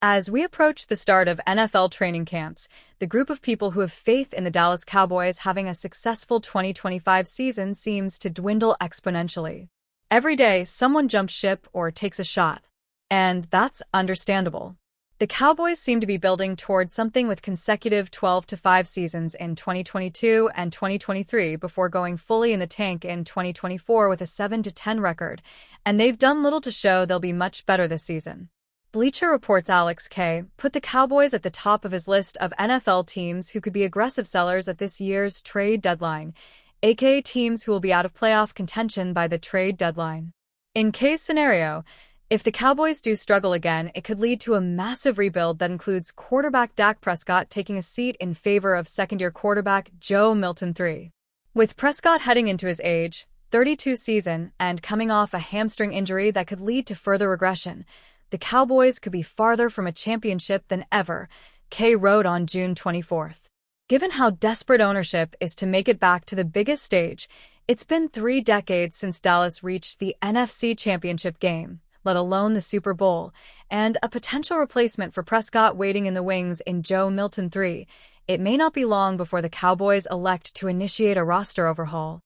As we approach the start of NFL training camps, the group of people who have faith in the Dallas Cowboys having a successful 2025 season seems to dwindle exponentially. Every day, someone jumps ship or takes a shot. And that's understandable. The Cowboys seem to be building towards something with consecutive 12-5 seasons in 2022 and 2023 before going fully in the tank in 2024 with a 7-10 record, and they've done little to show they'll be much better this season. Bleacher Report's Alex K. put the Cowboys at the top of his list of NFL teams who could be aggressive sellers at this year's trade deadline, aka teams who will be out of playoff contention by the trade deadline. In K's scenario, if the Cowboys do struggle again, it could lead to a massive rebuild that includes quarterback Dak Prescott taking a seat in favor of second-year quarterback Joe Milton III. With Prescott heading into his age 32 season and coming off a hamstring injury that could lead to further regression, the Cowboys could be farther from a championship than ever, K wrote on June 24th. Given how desperate ownership is to make it back to the biggest stage, it's been 3 decades since Dallas reached the NFC Championship game, let alone the Super Bowl, and a potential replacement for Prescott waiting in the wings in Joe Milton III. It may not be long before the Cowboys elect to initiate a roster overhaul.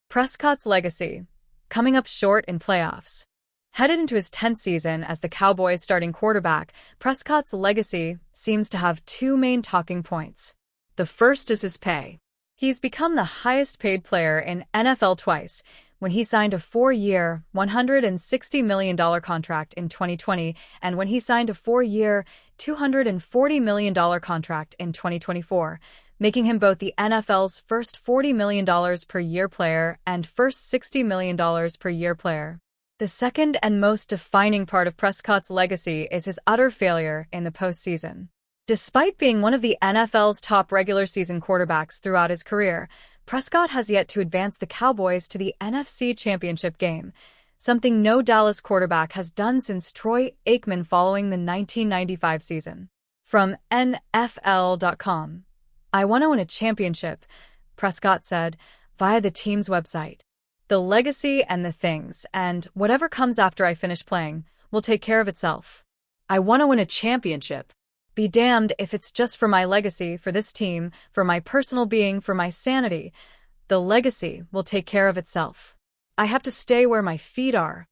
Prescott's legacy, coming up short in playoffs. Headed into his 10th season as the Cowboys' starting quarterback, Prescott's legacy seems to have 2 main talking points. The first is his pay. He's become the highest-paid player in NFL twice, when he signed a 4-year, $160 million contract in 2020 and when he signed a 4-year, $240 million contract in 2024, making him both the NFL's first $40 million per year player and first $60 million per year player. The second and most defining part of Prescott's legacy is his utter failure in the postseason. Despite being one of the NFL's top regular season quarterbacks throughout his career, Prescott has yet to advance the Cowboys to the NFC Championship game, something no Dallas quarterback has done since Troy Aikman following the 1995 season. From NFL.com, "I want to win a championship," Prescott said, via the team's website. "The legacy and the things, and whatever comes after I finish playing, will take care of itself. I want to win a championship. Be damned if it's just for my legacy, for this team, for my personal being, for my sanity. The legacy will take care of itself. I have to stay where my feet are."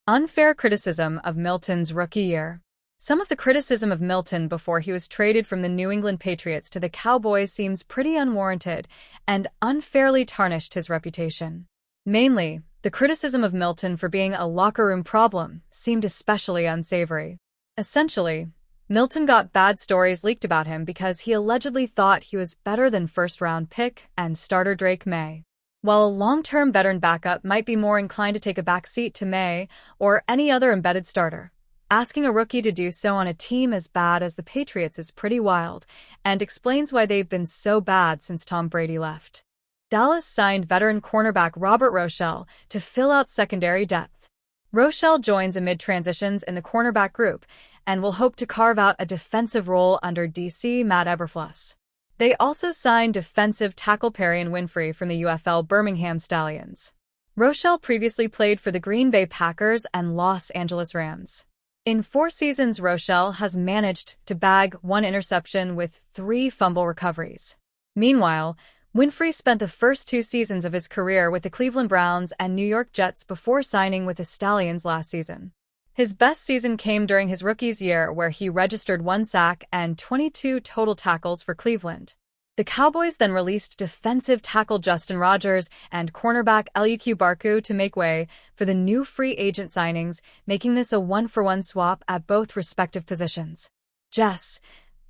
Unfair criticism of Milton's rookie year. Some of the criticism of Milton before he was traded from the New England Patriots to the Cowboys seems pretty unwarranted and unfairly tarnished his reputation. Mainly, the criticism of Milton for being a locker room problem seemed especially unsavory. Essentially, Milton got bad stories leaked about him because he allegedly thought he was better than first-round pick and starter Drake May. While a long-term veteran backup might be more inclined to take a backseat to May or any other embedded starter, asking a rookie to do so on a team as bad as the Patriots is pretty wild and explains why they've been so bad since Tom Brady left. Dallas signed veteran cornerback Robert Rochell to fill out secondary depth. Rochell joins amid transitions in the cornerback group and will hope to carve out a defensive role under DC Matt Eberflus. They also signed defensive tackle Perrion Winfrey from the UFL Birmingham Stallions. Rochell previously played for the Green Bay Packers and Los Angeles Rams. In 4 seasons, Rochell has managed to bag 1 interception with 3 fumble recoveries. Meanwhile, Winfrey spent the first 2 seasons of his career with the Cleveland Browns and New York Jets before signing with the Stallions last season. His best season came during his rookie's year, where he registered 1 sack and 22 total tackles for Cleveland. The Cowboys then released defensive tackle Justin Rogers and cornerback Eliaquib Barku to make way for the new free agent signings, making this a 1-for-1 swap at both respective positions. Jess,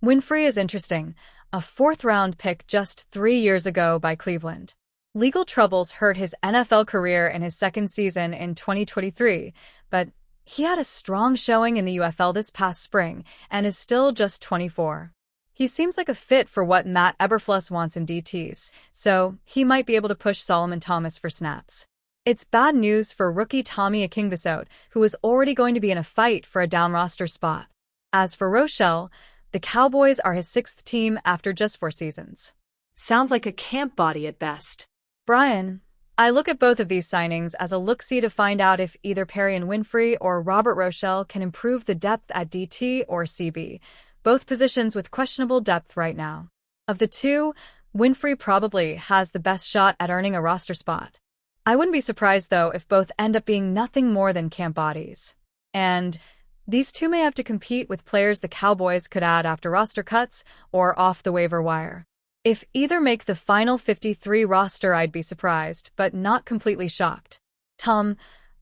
Winfrey is interesting, a 4th-round pick just 3 years ago by Cleveland. Legal troubles hurt his NFL career in his 2nd season in 2023, but he had a strong showing in the UFL this past spring and is still just 24. He seems like a fit for what Matt Eberflus wants in DTs, so he might be able to push Solomon Thomas for snaps. It's bad news for rookie Tommy Akingbissote, who is already going to be in a fight for a down roster spot. As for Rochell, the Cowboys are his 6th team after just 4 seasons. Sounds like a camp body at best. Brian, I look at both of these signings as a look-see to find out if either Perry Winfrey or Robert Rochelle can improve the depth at DT or CB, both positions with questionable depth right now. Of the two, Winfrey probably has the best shot at earning a roster spot. I wouldn't be surprised, though, if both end up being nothing more than camp bodies. And these two may have to compete with players the Cowboys could add after roster cuts or off the waiver wire. If either make the final 53 roster, I'd be surprised, but not completely shocked. Tom,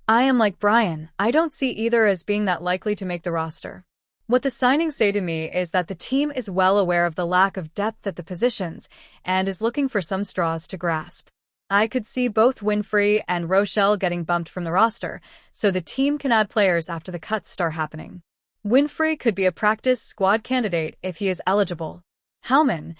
I am like Brian. I don't see either as being that likely to make the roster. What the signings say to me is that the team is well aware of the lack of depth at the positions and is looking for some straws to grasp. I could see both Winfrey and Rochelle getting bumped from the roster, so the team can add players after the cuts start happening. Winfrey could be a practice squad candidate if he is eligible. Howman,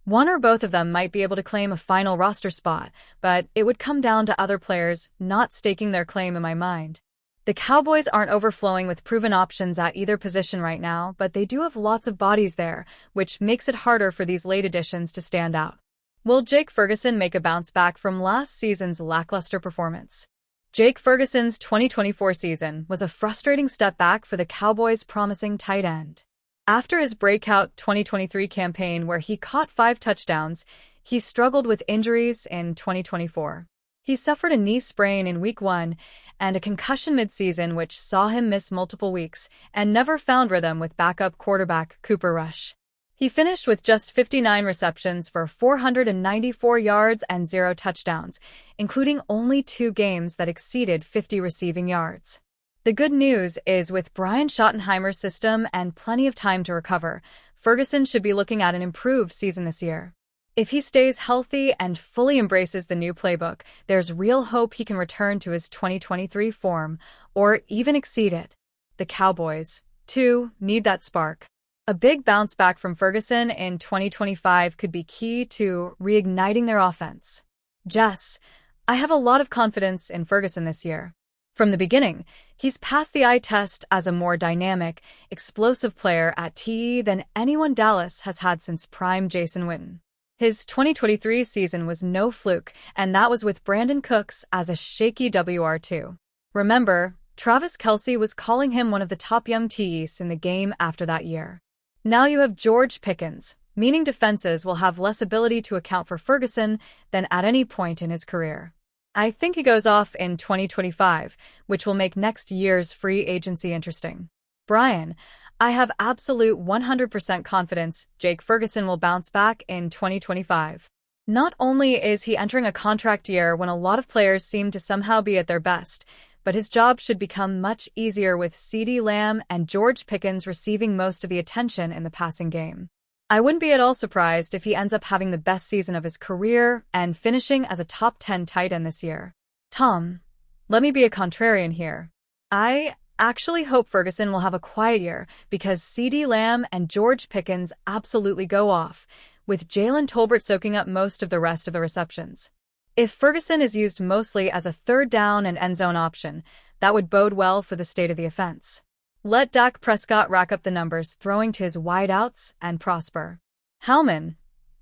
one or both of them might be able to claim a final roster spot, but it would come down to other players not staking their claim in my mind. The Cowboys aren't overflowing with proven options at either position right now, but they do have lots of bodies there, which makes it harder for these late additions to stand out. Will Jake Ferguson make a bounce back from last season's lackluster performance? Jake Ferguson's 2024 season was a frustrating step back for the Cowboys' promising tight end. After his breakout 2023 campaign where he caught 5 touchdowns, he struggled with injuries in 2024. He suffered a knee sprain in Week 1 and a concussion midseason which saw him miss multiple weeks and never found rhythm with backup quarterback Cooper Rush. He finished with just 59 receptions for 494 yards and 0 touchdowns, including only 2 games that exceeded 50 receiving yards. The good news is with Brian Schottenheimer's system and plenty of time to recover, Ferguson should be looking at an improved season this year. If he stays healthy and fully embraces the new playbook, there's real hope he can return to his 2023 form or even exceed it. The Cowboys, too, need that spark. A big bounce back from Ferguson in 2025 could be key to reigniting their offense. Jess, I have a lot of confidence in Ferguson this year. From the beginning, he's passed the eye test as a more dynamic, explosive player at TE than anyone Dallas has had since prime Jason Witten. His 2023 season was no fluke, and that was with Brandon Cooks as a shaky WR2. Remember, Travis Kelce was calling him one of the top young TEs in the game after that year. Now you have George Pickens, meaning defenses will have less ability to account for Ferguson than at any point in his career. I think he goes off in 2025, which will make next year's free agency interesting. Brian, I have absolute 100% confidence Jake Ferguson will bounce back in 2025. Not only is he entering a contract year when a lot of players seem to somehow be at their best, but his job should become much easier with CeeDee Lamb and George Pickens receiving most of the attention in the passing game. I wouldn't be at all surprised if he ends up having the best season of his career and finishing as a top 10 tight end this year. Tom, let me be a contrarian here. I actually hope Ferguson will have a quiet year because CeeDee Lamb and George Pickens absolutely go off, with Jalen Tolbert soaking up most of the rest of the receptions. If Ferguson is used mostly as a third down and end zone option, that would bode well for the state of the offense. Let Dak Prescott rack up the numbers throwing to his wideouts and prosper. Howman,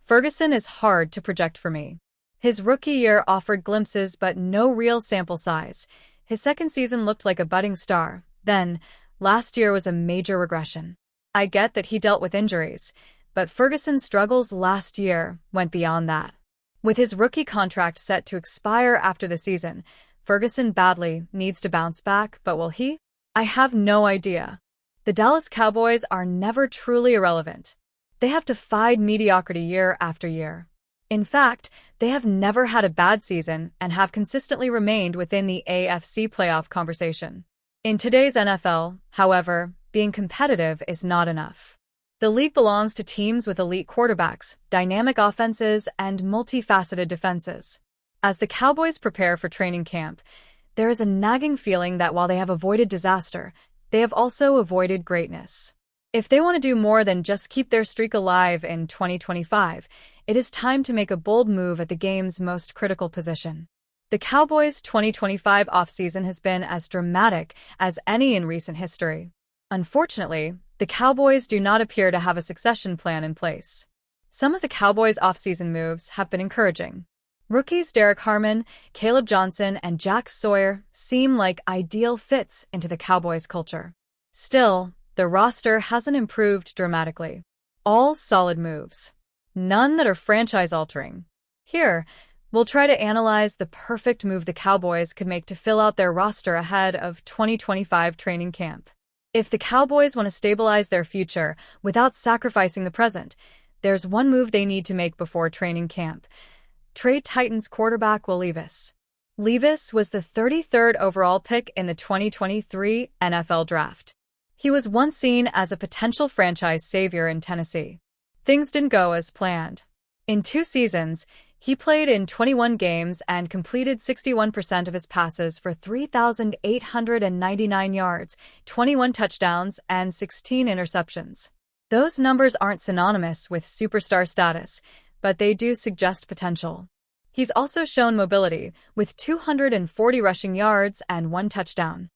Ferguson is hard to project for me. His rookie year offered glimpses but no real sample size. His second season looked like a budding star. Then, last year was a major regression. I get that he dealt with injuries, but Ferguson's struggles last year went beyond that. With his rookie contract set to expire after the season, Ferguson badly needs to bounce back, but will he? I have no idea. The Dallas Cowboys are never truly irrelevant. They have defied mediocrity year after year. In fact, they have never had a bad season and have consistently remained within the AFC playoff conversation. In today's NFL, however, being competitive is not enough. The league belongs to teams with elite quarterbacks, dynamic offenses, and multifaceted defenses. As the Cowboys prepare for training camp, there is a nagging feeling that while they have avoided disaster, they have also avoided greatness. If they want to do more than just keep their streak alive in 2025, it is time to make a bold move at the game's most critical position. The Cowboys' 2025 offseason has been as dramatic as any in recent history. Unfortunately, the Cowboys do not appear to have a succession plan in place. Some of the Cowboys' offseason moves have been encouraging. Rookies Derek Harmon, Caleb Johnson, and Jack Sawyer seem like ideal fits into the Cowboys culture. Still, the roster hasn't improved dramatically. All solid moves. None that are franchise-altering. Here, we'll try to analyze the perfect move the Cowboys could make to fill out their roster ahead of 2025 training camp. If the Cowboys want to stabilize their future without sacrificing the present, there's one move they need to make before training camp. Trade Titans quarterback Will Levis. Levis was the 33rd overall pick in the 2023 NFL Draft. He was once seen as a potential franchise savior in Tennessee. Things didn't go as planned. In 2 seasons, he played in 21 games and completed 61% of his passes for 3,899 yards, 21 touchdowns, and 16 interceptions. Those numbers aren't synonymous with superstar status, but they do suggest potential. He's also shown mobility, with 240 rushing yards and 1 touchdown.